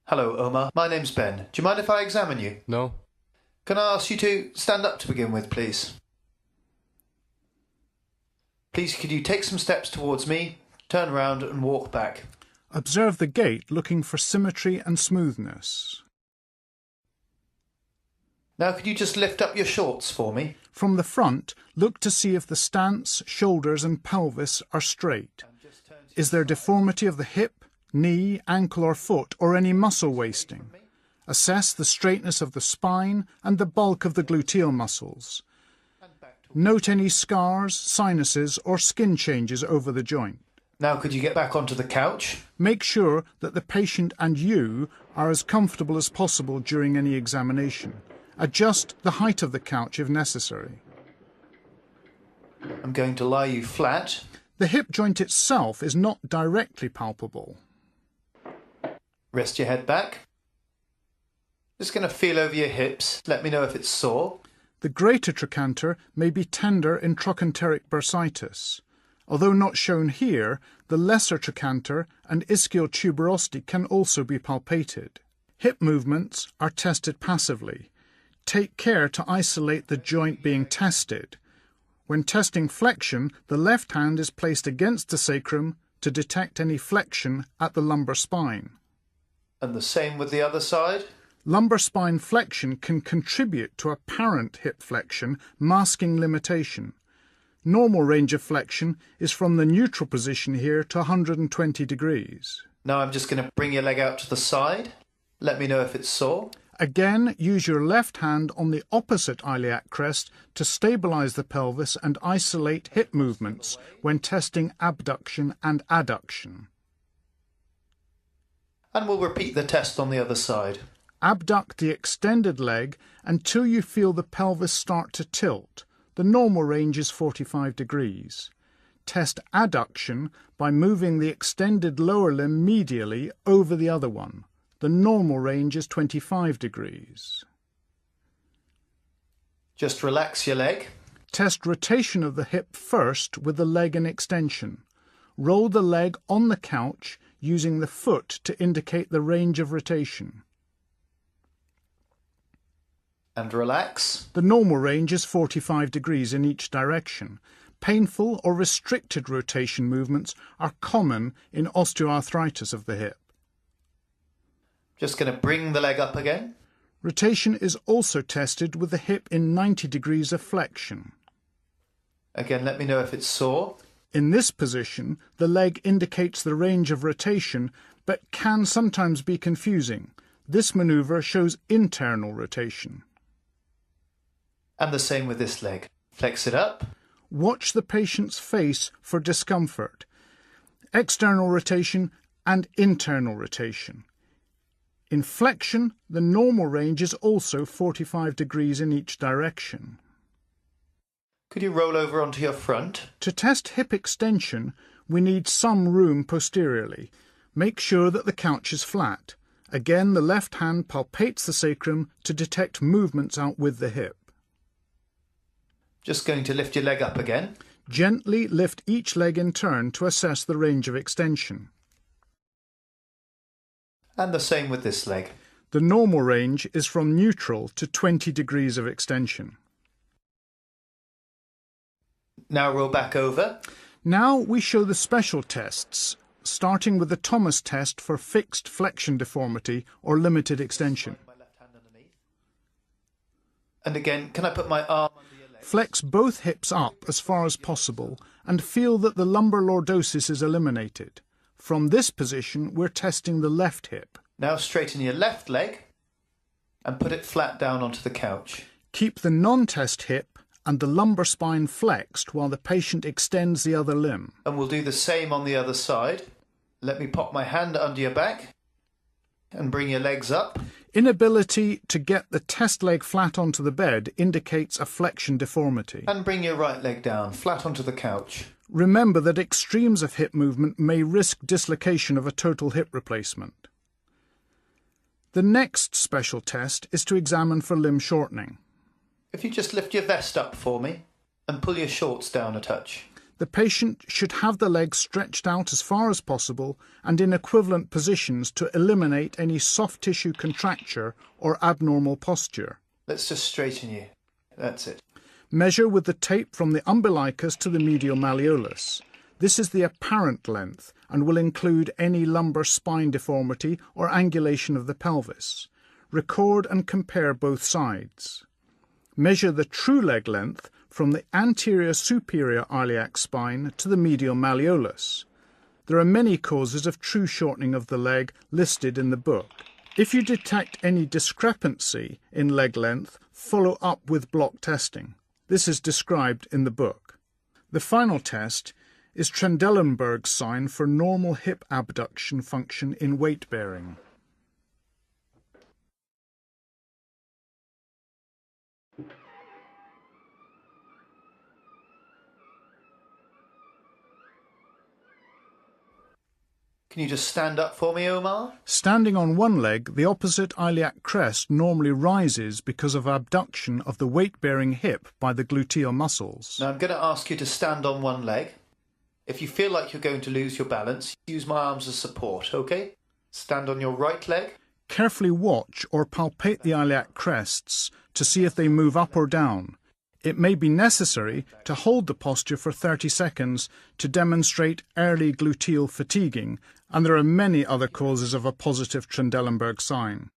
Hello, Omar. My name's Ben. Do you mind if I examine you? No. Can I ask you to stand up to begin with, please? Please, could you take some steps towards me, turn around and walk back? Observe the gait, looking for symmetry and smoothness. Now, could you just lift up your shorts for me? From the front, look to see if the stance, shoulders and pelvis are straight. Is there deformity of the hip, knee, ankle or foot, or any muscle wasting? Assess the straightness of the spine and the bulk of the gluteal muscles. Note any scars, sinuses or skin changes over the joint. Now, could you get back onto the couch? Make sure that the patient and you are as comfortable as possible during any examination. Adjust the height of the couch if necessary. I'm going to lie you flat. The hip joint itself is not directly palpable. Rest your head back. Just going to feel over your hips. Let me know if it's sore. The greater trochanter may be tender in trochanteric bursitis. Although not shown here, the lesser trochanter and ischial tuberosity can also be palpated. Hip movements are tested passively. Take care to isolate the joint being tested. When testing flexion, the left hand is placed against the sacrum to detect any flexion at the lumbar spine. And the same with the other side? Lumbar spine flexion can contribute to apparent hip flexion, masking limitation. Normal range of flexion is from the neutral position here to 120 degrees. Now I'm just going to bring your leg out to the side. Let me know if it's sore. Again, use your left hand on the opposite iliac crest to stabilize the pelvis and isolate hip movements when testing abduction and adduction. And we'll repeat the test on the other side. Abduct the extended leg until you feel the pelvis start to tilt. The normal range is 45 degrees. Test adduction by moving the extended lower limb medially over the other one. The normal range is 25 degrees. Just relax your leg. Test rotation of the hip first with the leg in extension. Roll the leg on the couch using the foot to indicate the range of rotation. And relax. The normal range is 45 degrees in each direction. Painful or restricted rotation movements are common in osteoarthritis of the hip. Just going to bring the leg up again. Rotation is also tested with the hip in 90 degrees of flexion. Again, let me know if it's sore. In this position, the leg indicates the range of rotation, but can sometimes be confusing. This manoeuvre shows internal rotation. And the same with this leg. Flex it up. Watch the patient's face for discomfort. External rotation and internal rotation. In flexion, the normal range is also 45 degrees in each direction. Could you roll over onto your front? To test hip extension, we need some room posteriorly. Make sure that the couch is flat. Again, the left hand palpates the sacrum to detect movements out with the hip. Just going to lift your leg up again. Gently lift each leg in turn to assess the range of extension. And the same with this leg. The normal range is from neutral to 20 degrees of extension. Now roll back over. Now we show the special tests, starting with the Thomas test for fixed flexion deformity or limited extension. My left hand underneath. And again, can I put my arm under your leg? Flex both hips up as far as possible and feel that the lumbar lordosis is eliminated. From this position, we're testing the left hip. Now straighten your left leg and put it flat down onto the couch. Keep the non-test hip and the lumbar spine flexed while the patient extends the other limb. And we'll do the same on the other side. Let me pop my hand under your back and bring your legs up. Inability to get the test leg flat onto the bed indicates a flexion deformity. And bring your right leg down, flat onto the couch. Remember that extremes of hip movement may risk dislocation of a total hip replacement. The next special test is to examine for limb shortening. If you just lift your vest up for me and pull your shorts down a touch. The patient should have the legs stretched out as far as possible and in equivalent positions to eliminate any soft tissue contracture or abnormal posture. Let's just straighten you. That's it. Measure with the tape from the umbilicus to the medial malleolus. This is the apparent length and will include any lumbar spine deformity or angulation of the pelvis. Record and compare both sides. Measure the true leg length from the anterior superior iliac spine to the medial malleolus. There are many causes of true shortening of the leg listed in the book. If you detect any discrepancy in leg length, follow up with block testing. This is described in the book. The final test is Trendelenburg's sign for normal hip abduction function in weight bearing. Can you just stand up for me, Omar? Standing on one leg, the opposite iliac crest normally rises because of abduction of the weight-bearing hip by the gluteal muscles. Now I'm going to ask you to stand on one leg. If you feel like you're going to lose your balance, use my arms as support, okay? Stand on your right leg. Carefully watch or palpate the iliac crests to see if they move up or down. It may be necessary to hold the posture for 30 seconds to demonstrate early gluteal fatiguing, and there are many other causes of a positive Trendelenburg sign.